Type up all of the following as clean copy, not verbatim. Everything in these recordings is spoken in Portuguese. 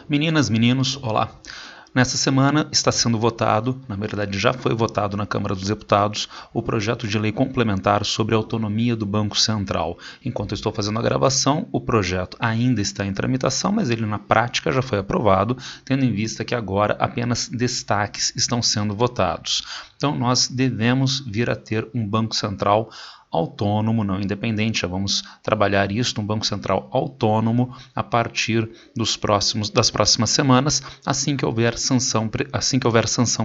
Meninas, meninos, olá! Nessa semana está sendo votado, na verdade já foi votado na Câmara dos Deputados, o projeto de lei complementar sobre a autonomia do Banco Central. Enquanto eu estou fazendo a gravação, o projeto ainda está em tramitação, mas ele na prática já foi aprovado, tendo em vista que agora apenas destaques estão sendo votados. Então nós devemos vir a ter um Banco Central autônomo, não independente. Já vamos trabalhar isso, um Banco Central autônomo a partir das próximas semanas, assim que houver sanção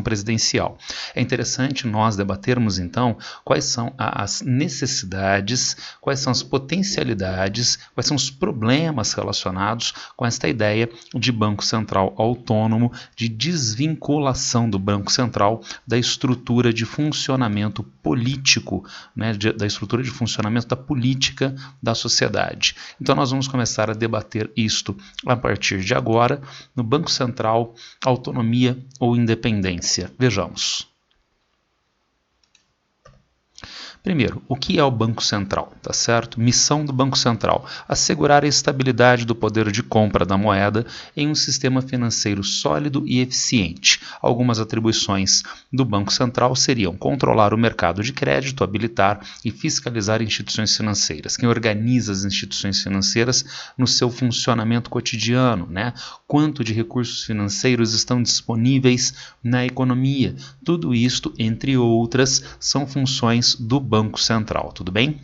presidencial. É interessante nós debatermos então quais são as necessidades, quais são as potencialidades, quais são os problemas relacionados com esta ideia de Banco Central autônomo, de desvinculação do Banco Central da estrutura de funcionamento político, né, da estrutura de funcionamento da política da sociedade. Então nós vamos começar a debater isto a partir de agora, no Banco Central, autonomia ou independência. Vejamos. Primeiro, o que é o Banco Central? Tá certo? Missão do Banco Central: assegurar a estabilidade do poder de compra da moeda em um sistema financeiro sólido e eficiente. Algumas atribuições do Banco Central seriam controlar o mercado de crédito, habilitar e fiscalizar instituições financeiras. Quem organiza as instituições financeiras no seu funcionamento cotidiano, né? Quanto de recursos financeiros estão disponíveis na economia. Tudo isto, entre outras, são funções do Banco Central, tudo bem?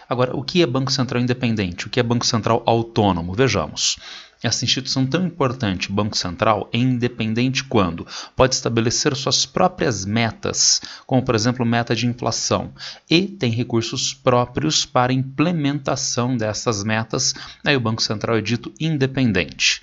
Agora, o que é Banco Central independente? O que é Banco Central autônomo? Vejamos. Essa instituição tão importante, Banco Central, é independente quando pode estabelecer suas próprias metas, como por exemplo meta de inflação, e tem recursos próprios para implementação dessas metas. Aí o Banco Central é dito independente.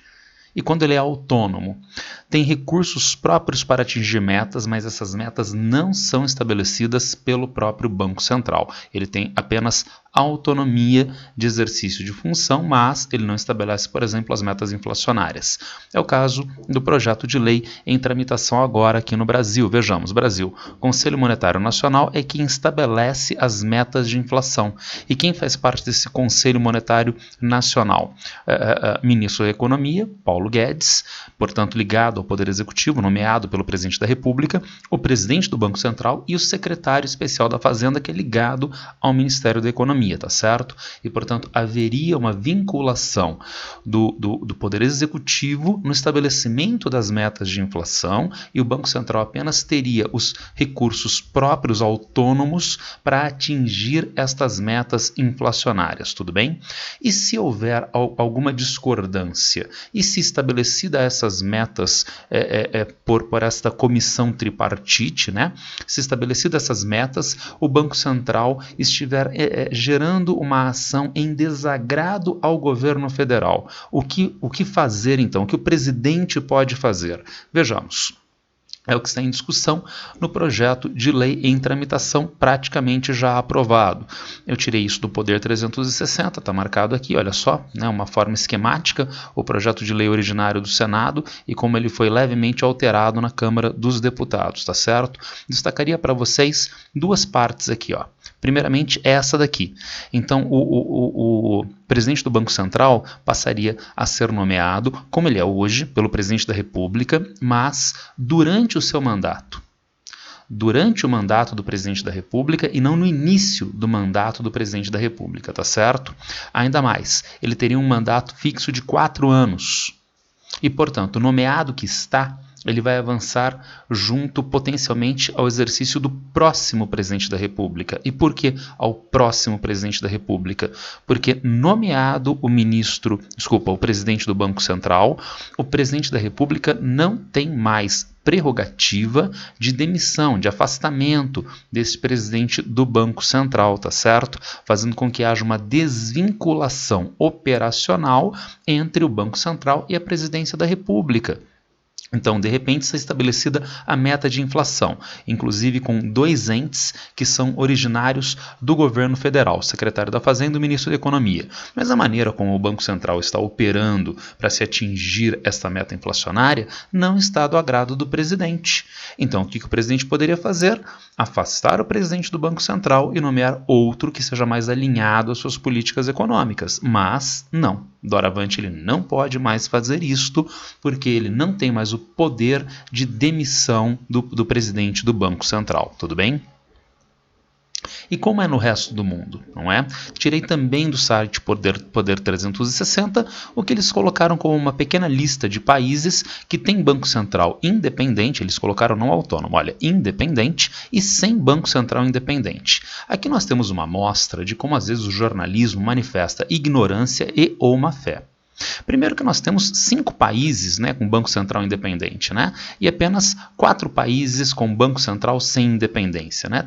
E quando ele é autônomo, tem recursos próprios para atingir metas, mas essas metas não são estabelecidas pelo próprio Banco Central. Ele tem apenas autonomia de exercício de função, mas ele não estabelece, por exemplo, as metas inflacionárias. É o caso do projeto de lei em tramitação agora aqui no Brasil. Vejamos, Brasil, Conselho Monetário Nacional é quem estabelece as metas de inflação. E quem faz parte desse Conselho Monetário Nacional? Ministro da Economia, Paulo Guedes, portanto ligado ao Poder Executivo, nomeado pelo Presidente da República, o Presidente do Banco Central e o Secretário Especial da Fazenda, que é ligado ao Ministério da Economia, tá certo? E, portanto, haveria uma vinculação do Poder Executivo no estabelecimento das metas de inflação, e o Banco Central apenas teria os recursos próprios autônomos para atingir estas metas inflacionárias, tudo bem? E se houver alguma discordância, e se estabelecida essas metas por esta comissão tripartite, né? Se estabelecidas essas metas, o Banco Central estiver gerando uma ação em desagrado ao governo federal. O que fazer então? O que o presidente pode fazer? Vejamos. É o que está em discussão no projeto de lei em tramitação, praticamente já aprovado. Eu tirei isso do Poder 360, está marcado aqui, olha só, né, uma forma esquemática, o projeto de lei originário do Senado e como ele foi levemente alterado na Câmara dos Deputados, tá certo? Destacaria para vocês duas partes aqui, ó. Primeiramente, essa daqui. Então, o presidente do Banco Central passaria a ser nomeado, como ele é hoje, pelo presidente da República, mas durante o seu mandato. Durante o mandato do presidente da República e não no início do mandato do presidente da República, tá certo? Ainda mais, ele teria um mandato fixo de 4 anos. E, portanto, o nomeado que está, ele vai avançar junto potencialmente ao exercício do próximo presidente da República. E por que ao próximo presidente da República? Porque nomeado o presidente do Banco Central, o presidente da República não tem mais prerrogativa de demissão, de afastamento desse presidente do Banco Central, tá certo? Fazendo com que haja uma desvinculação operacional entre o Banco Central e a presidência da República. Então, de repente, está estabelecida a meta de inflação, inclusive com 2 entes que são originários do governo federal, o secretário da Fazenda e o ministro da Economia. Mas a maneira como o Banco Central está operando para se atingir esta meta inflacionária não está do agrado do presidente. Então, o que o presidente poderia fazer? Afastar o presidente do Banco Central e nomear outro que seja mais alinhado às suas políticas econômicas. Mas, não. Doravante ele não pode mais fazer isto, porque ele não tem mais o poder de demissão do presidente do Banco Central, tudo bem? E como é no resto do mundo, não é? Tirei também do site Poder 360 o que eles colocaram como uma pequena lista de países que tem Banco Central independente, eles colocaram não autônomo, olha, independente e sem Banco Central independente. Aqui nós temos uma amostra de como às vezes o jornalismo manifesta ignorância e ou má fé. Primeiro que nós temos 5 países, né, com Banco Central independente, né, e apenas 4 países com Banco Central sem independência. Né,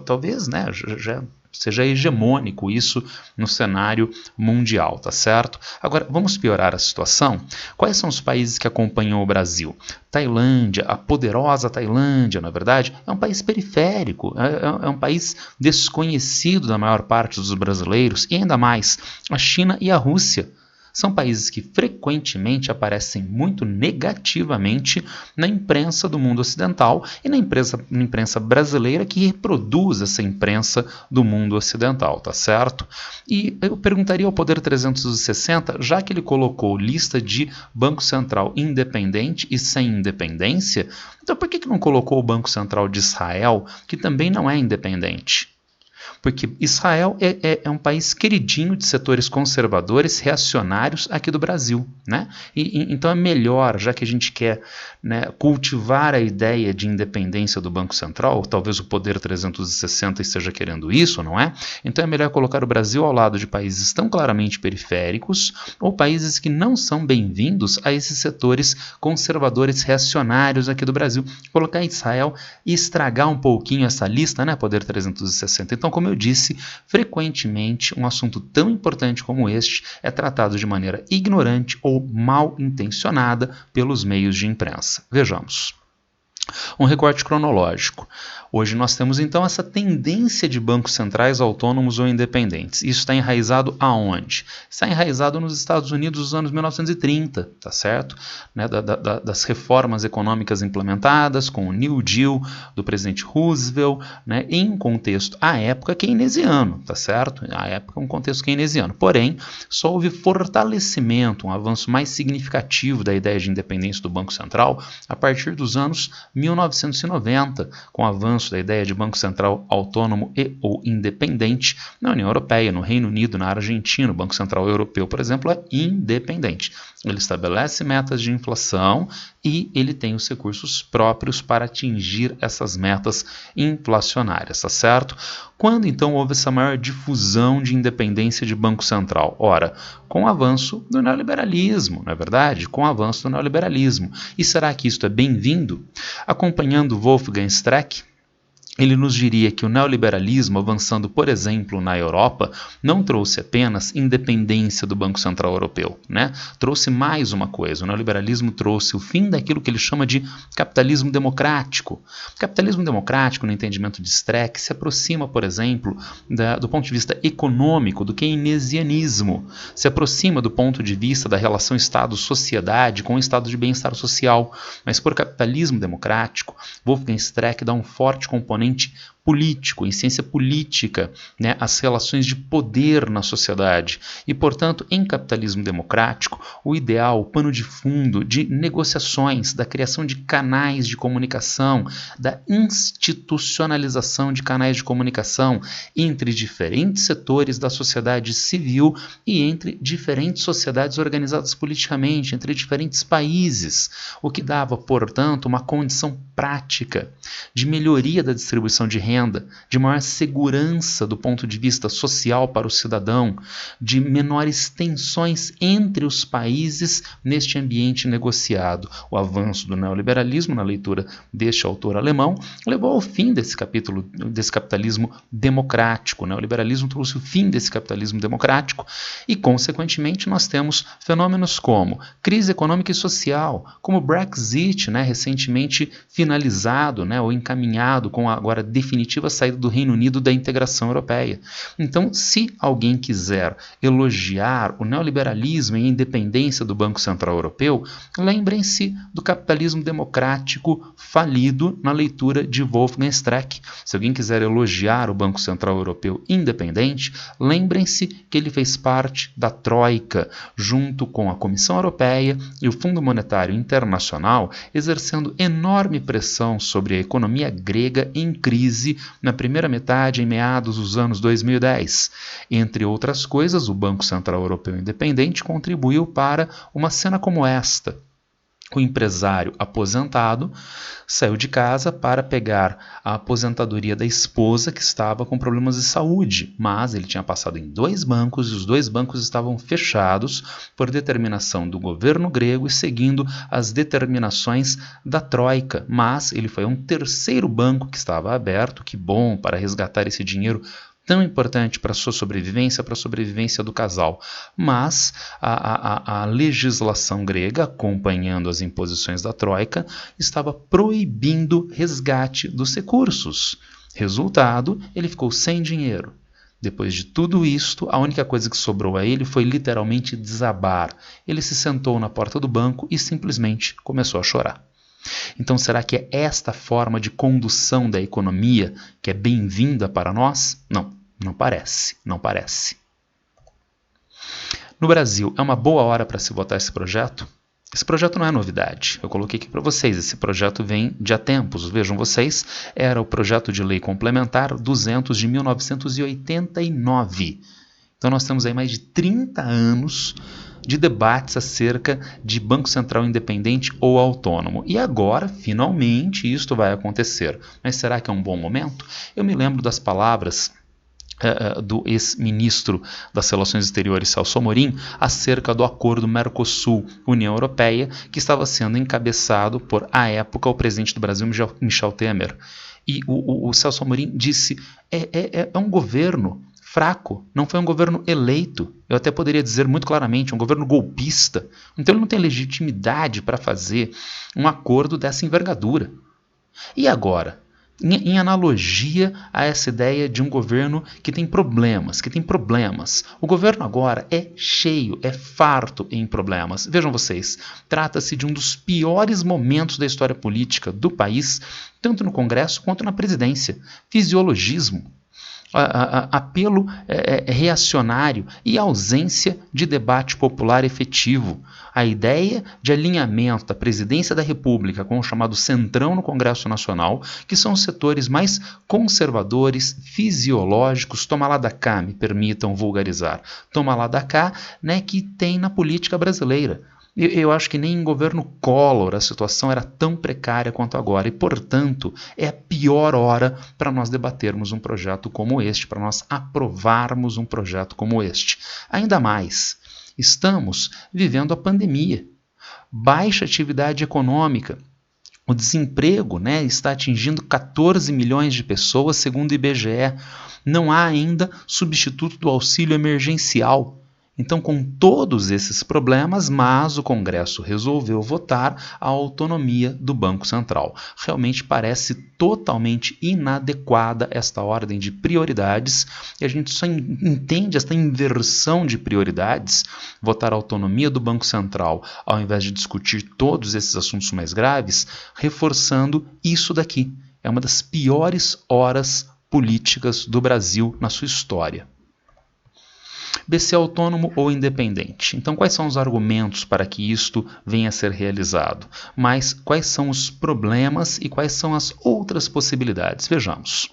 talvez, né, já seja hegemônico isso no cenário mundial, tá certo? Agora, vamos piorar a situação? Quais são os países que acompanham o Brasil? Tailândia, a poderosa Tailândia, na verdade, é um país periférico, é um país desconhecido da maior parte dos brasileiros, e ainda mais, a China e a Rússia. São países que frequentemente aparecem muito negativamente na imprensa do mundo ocidental e na imprensa brasileira que reproduz essa imprensa do mundo ocidental, tá certo? E eu perguntaria ao Poder 360, já que ele colocou lista de Banco Central independente e sem independência, então por que não colocou o Banco Central de Israel, que também não é independente? Porque Israel é um país queridinho de setores conservadores, reacionários aqui do Brasil. Né? Então é melhor, já que a gente quer, né, cultivar a ideia de independência do Banco Central, talvez o Poder 360 esteja querendo isso, não é? Então é melhor colocar o Brasil ao lado de países tão claramente periféricos ou países que não são bem-vindos a esses setores conservadores reacionários aqui do Brasil. Colocar Israel e estragar um pouquinho essa lista, né, Poder 360. Então, como eu disse, frequentemente um assunto tão importante como este é tratado de maneira ignorante ou mal intencionada pelos meios de imprensa. Vejamos. Um recorte cronológico. Hoje nós temos então essa tendência de bancos centrais autônomos ou independentes. Isso está enraizado aonde? Está enraizado nos Estados Unidos dos anos 1930, tá certo? Né, das reformas econômicas implementadas com o New Deal do presidente Roosevelt, né, em um contexto, à época, keynesiano, tá certo? À época, um contexto keynesiano. Porém, só houve fortalecimento, um avanço mais significativo da ideia de independência do Banco Central a partir dos anos 1990, com o avanço da ideia de Banco Central autônomo e ou independente na União Europeia, no Reino Unido, na Argentina. O Banco Central Europeu, por exemplo, é independente. Ele estabelece metas de inflação e ele tem os recursos próprios para atingir essas metas inflacionárias, tá certo? Quando então houve essa maior difusão de independência de Banco Central? Ora, com o avanço do neoliberalismo, não é verdade? Com o avanço do neoliberalismo. E será que isso é bem-vindo? Acompanhando Wolfgang Streeck, ele nos diria que o neoliberalismo, avançando, por exemplo, na Europa, não trouxe apenas independência do Banco Central Europeu, né? Trouxe mais uma coisa. O neoliberalismo trouxe o fim daquilo que ele chama de capitalismo democrático. O capitalismo democrático, no entendimento de Streeck, se aproxima, por exemplo, do ponto de vista econômico, do keynesianismo. Se aproxima do ponto de vista da relação Estado-sociedade com o estado de bem-estar social. Mas por capitalismo democrático, Wolfgang Streeck dá um forte componente político, em ciência política, né, as relações de poder na sociedade. E, portanto, em capitalismo democrático, o ideal, o pano de fundo de negociações, da criação de canais de comunicação, da institucionalização de canais de comunicação entre diferentes setores da sociedade civil e entre diferentes sociedades organizadas politicamente, entre diferentes países, o que dava, portanto, uma condição prática de melhoria da distribuição de renda renda, de maior segurança do ponto de vista social para o cidadão, de menores tensões entre os países neste ambiente negociado. O avanço do neoliberalismo, na leitura deste autor alemão, levou ao fim desse capítulo, desse capitalismo democrático. O neoliberalismo trouxe o fim desse capitalismo democrático e, consequentemente, nós temos fenômenos como crise econômica e social, como o Brexit, recentemente finalizado, ou encaminhado com a agora definitiva saída do Reino Unido da integração europeia. Então, se alguém quiser elogiar o neoliberalismo e a independência do Banco Central Europeu, lembrem-se do capitalismo democrático falido na leitura de Wolfgang Streeck. Se alguém quiser elogiar o Banco Central Europeu independente, lembrem-se que ele fez parte da Troika, junto com a Comissão Europeia e o Fundo Monetário Internacional, exercendo enorme pressão sobre a economia grega em crise na primeira metade, em meados dos anos 2010. Entre outras coisas, o Banco Central Europeu Independente contribuiu para uma cena como esta. O empresário aposentado saiu de casa para pegar a aposentadoria da esposa que estava com problemas de saúde, mas ele tinha passado em 2 bancos e os 2 bancos estavam fechados por determinação do governo grego e seguindo as determinações da Troika, mas ele foi a um 3º banco que estava aberto, que bom, para resgatar esse dinheiro tão importante para a sua sobrevivência, para a sobrevivência do casal. Mas a legislação grega, acompanhando as imposições da Troika, estava proibindo resgate dos recursos. Resultado, ele ficou sem dinheiro. Depois de tudo isto, a única coisa que sobrou a ele foi literalmente desabar. Ele se sentou na porta do banco e simplesmente começou a chorar. Então, será que é esta forma de condução da economia que é bem-vinda para nós? Não, não parece, não parece. No Brasil, é uma boa hora para se votar esse projeto? Esse projeto não é novidade, eu coloquei aqui para vocês, esse projeto vem de há tempos. Vejam vocês, era o projeto de lei complementar 200 de 1989. Então nós temos aí mais de 30 anos de debates acerca de Banco Central independente ou autônomo. E agora, finalmente, isto vai acontecer. Mas será que é um bom momento? Eu me lembro das palavras do ex-ministro das Relações Exteriores, Celso Amorim, acerca do acordo Mercosul-União Europeia, que estava sendo encabeçado por, à época, o presidente do Brasil, Michel Temer. E o Celso Amorim disse, é um governo fraco, não foi um governo eleito, eu até poderia dizer muito claramente, um governo golpista. Então ele não tem legitimidade para fazer um acordo dessa envergadura. E agora? Em analogia a essa ideia de um governo que tem problemas, o governo agora é cheio, é farto em problemas. Vejam vocês, trata-se de um dos piores momentos da história política do país, tanto no Congresso quanto na presidência. Fisiologismo, apelo reacionário e ausência de debate popular efetivo. A ideia de alinhamento da presidência da República com o chamado centrão no Congresso Nacional, que são os setores mais conservadores, fisiológicos, toma lá da cá, me permitam vulgarizar, toma lá da cá, que tem na política brasileira. Eu acho que nem em governo Collor a situação era tão precária quanto agora e, portanto, é a pior hora para nós debatermos um projeto como este, para nós aprovarmos um projeto como este. Ainda mais, estamos vivendo a pandemia, baixa atividade econômica, o desemprego está atingindo 14 milhões de pessoas, segundo o IBGE. Não há ainda substituto do auxílio emergencial. Então, com todos esses problemas, mas o Congresso resolveu votar a autonomia do Banco Central. Realmente parece totalmente inadequada esta ordem de prioridades e a gente só entende esta inversão de prioridades, votar a autonomia do Banco Central ao invés de discutir todos esses assuntos mais graves, reforçando isso daqui. É uma das piores horas políticas do Brasil na sua história. BC autônomo ou independente. Então, quais são os argumentos para que isto venha a ser realizado? Mas quais são os problemas e quais são as outras possibilidades? Vejamos.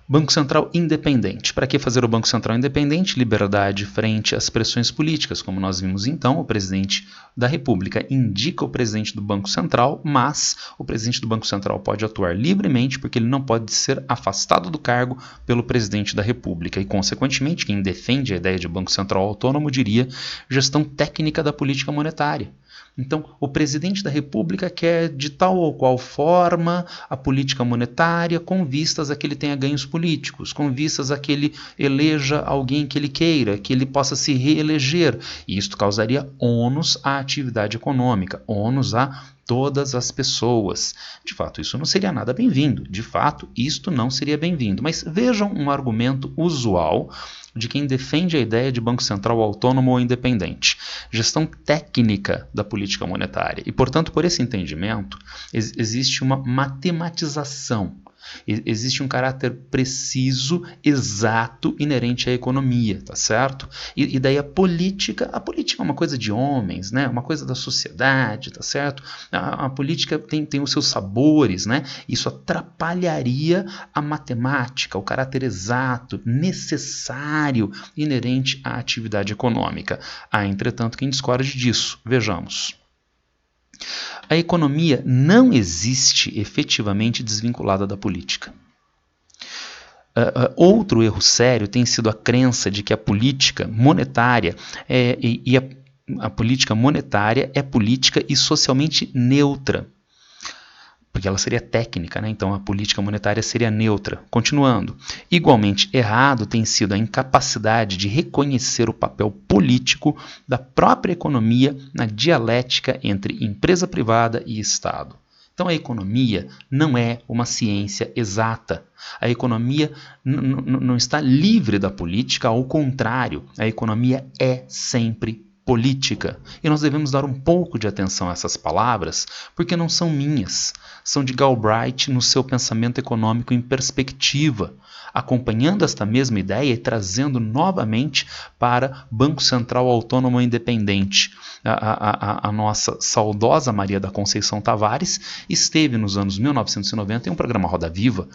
Banco Central independente. Para que fazer o Banco Central independente? Liberdade frente às pressões políticas. Como nós vimos então, o presidente da República indica o presidente do Banco Central, mas o presidente do Banco Central pode atuar livremente porque ele não pode ser afastado do cargo pelo presidente da República. E, consequentemente, quem defende a ideia de Banco Central autônomo diria gestão técnica da política monetária. Então, o presidente da República quer de tal ou qual forma a política monetária com vistas a que ele tenha ganhos políticos, com vistas a que ele eleja alguém que ele queira, que ele possa se reeleger. E isto causaria ônus à atividade econômica, ônus a todas as pessoas. De fato, isso não seria nada bem-vindo. De fato, isto não seria bem-vindo. Mas vejam um argumento usual de quem defende a ideia de Banco Central autônomo ou independente. Gestão técnica da política monetária. E, portanto, por esse entendimento, existe uma matematização. Existe um caráter preciso, exato, inerente à economia, tá certo? E daí a política é uma coisa de homens, né? Uma coisa da sociedade, tá certo? A política tem os seus sabores, né? Isso atrapalharia a matemática, o caráter exato, necessário, inerente à atividade econômica. Há, entretanto, quem discorde disso. Vejamos. A economia não existe efetivamente desvinculada da política. Outro erro sério tem sido a crença de que a política monetária a política monetária é política e socialmente neutra. Porque ela seria técnica, né? Então a política monetária seria neutra. Continuando, igualmente errado tem sido a incapacidade de reconhecer o papel político da própria economia na dialética entre empresa privada e Estado. Então a economia não é uma ciência exata. A economia não está livre da política, ao contrário, a economia é sempre política. E nós devemos dar um pouco de atenção a essas palavras, porque não são minhas, são de Galbraith no seu pensamento econômico em perspectiva, acompanhando esta mesma ideia e trazendo novamente para Banco Central Autônomo Independente. A nossa saudosa Maria da Conceição Tavares esteve nos anos 1990 em um programa Roda Viva,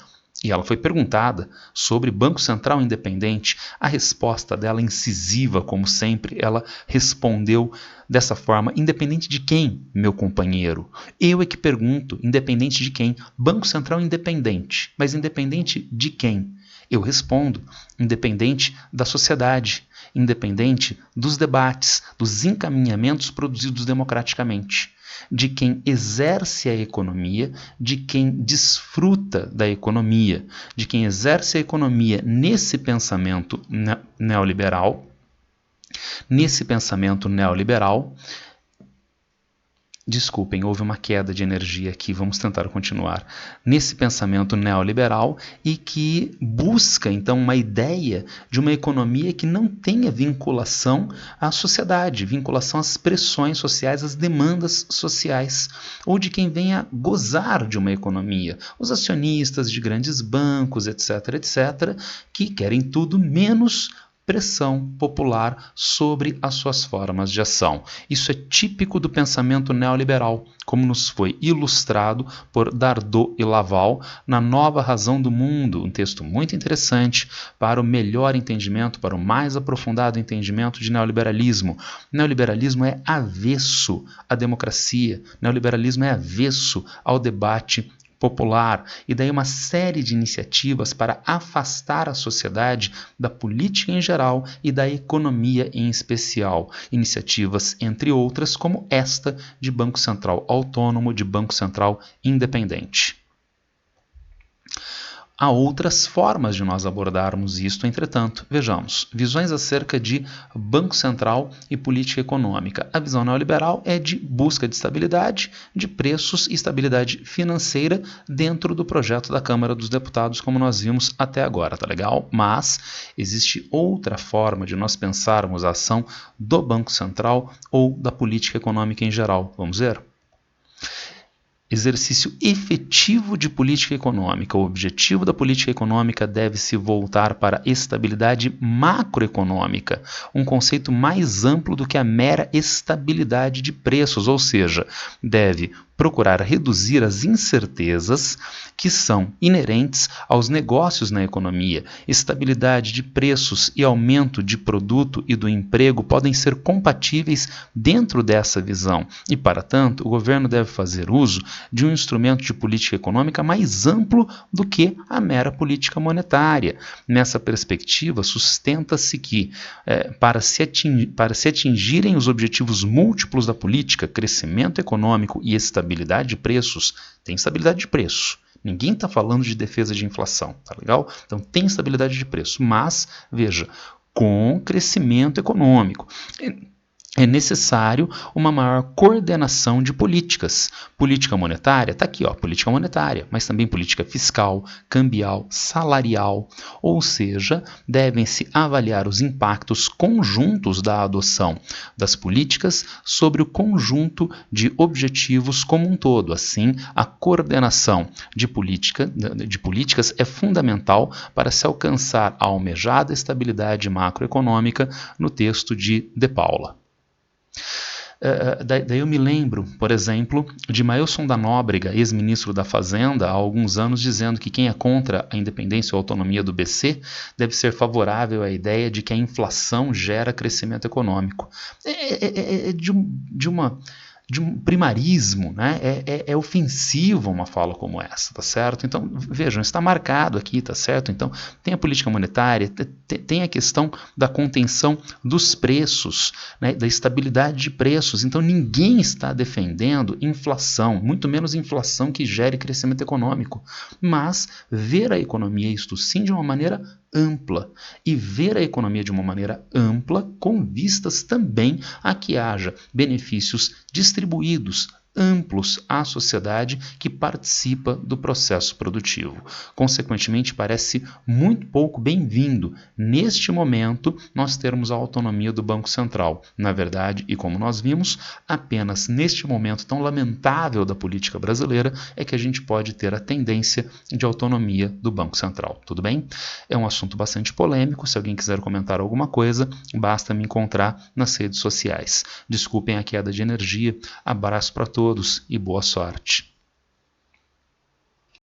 e ela foi perguntada sobre Banco Central Independente. A resposta dela, incisiva, como sempre, ela respondeu dessa forma: independente de quem, meu companheiro? Eu é que pergunto, independente de quem? Banco Central Independente. Mas independente de quem? Eu respondo, independente da sociedade, independente dos debates, dos encaminhamentos produzidos democraticamente, de quem exerce a economia, de quem desfruta da economia, de quem exerce a economia nesse pensamento neoliberal. Desculpem, houve uma queda de energia aqui, vamos tentar continuar. Nesse pensamento neoliberal e que busca, então, uma ideia de uma economia que não tenha vinculação à sociedade, vinculação às pressões sociais, às demandas sociais, ou de quem venha gozar de uma economia. Os acionistas de grandes bancos, etc., etc., que querem tudo menos pressão popular sobre as suas formas de ação. Isso é típico do pensamento neoliberal, como nos foi ilustrado por Dardot e Laval na Nova Razão do Mundo, um texto muito interessante para o melhor entendimento, para o mais aprofundado entendimento de neoliberalismo. Neoliberalismo é avesso à democracia, neoliberalismo é avesso ao debate popular, e daí uma série de iniciativas para afastar a sociedade da política em geral e da economia em especial. Iniciativas, entre outras, como esta de Banco Central Autônomo, de Banco Central Independente. Há outras formas de nós abordarmos isto, entretanto. Vejamos, visões acerca de Banco Central e política econômica. A visão neoliberal é de busca de estabilidade de preços e estabilidade financeira dentro do projeto da Câmara dos Deputados, como nós vimos até agora, tá legal? Mas existe outra forma de nós pensarmos a ação do Banco Central ou da política econômica em geral. Vamos ver? Exercício efetivo de política econômica. O objetivo da política econômica deve se voltar para a estabilidade macroeconômica, um conceito mais amplo do que a mera estabilidade de preços, ou seja, deve procurar reduzir as incertezas que são inerentes aos negócios na economia. Estabilidade de preços e aumento de produto e do emprego podem ser compatíveis dentro dessa visão e, para tanto, o governo deve fazer uso de um instrumento de política econômica mais amplo do que a mera política monetária. Nessa perspectiva, sustenta-se que, para se atingirem os objetivos múltiplos da política, crescimento econômico e estabilidade de preços, tem estabilidade de preço. Ninguém está falando de defesa de inflação, tá legal? Então tem estabilidade de preço, mas, veja, com crescimento econômico. É necessário uma maior coordenação de políticas. Política monetária, está aqui, política monetária, mas também política fiscal, cambial, salarial. Ou seja, devem-se avaliar os impactos conjuntos da adoção das políticas sobre o conjunto de objetivos como um todo. Assim, a coordenação de políticas é fundamental para se alcançar a almejada estabilidade macroeconômica no texto de De Paula. Daí eu me lembro, por exemplo, de Mailson da Nóbrega, ex-ministro da Fazenda, há alguns anos, dizendo que quem é contra a independência ou autonomia do BC deve ser favorável à ideia de que a inflação gera crescimento econômico. De um primarismo, né? É ofensivo uma fala como essa, tá certo? Então, vejam, está marcado aqui, tá certo? Então, tem a política monetária, tem a questão da contenção dos preços, né? Da estabilidade de preços. Então, ninguém está defendendo inflação, muito menos inflação que gere crescimento econômico, mas ver a economia, isto sim, de uma maneira ampla, e ver a economia de uma maneira ampla com vistas também a que haja benefícios distribuídos, amplos à sociedade que participa do processo produtivo. Consequentemente, parece muito pouco bem-vindo, neste momento, nós termos a autonomia do Banco Central. Na verdade, e como nós vimos, apenas neste momento tão lamentável da política brasileira é que a gente pode ter a tendência de autonomia do Banco Central. Tudo bem? É um assunto bastante polêmico. Se alguém quiser comentar alguma coisa, basta me encontrar nas redes sociais. Desculpem a queda de energia. Abraço para todos e boa sorte.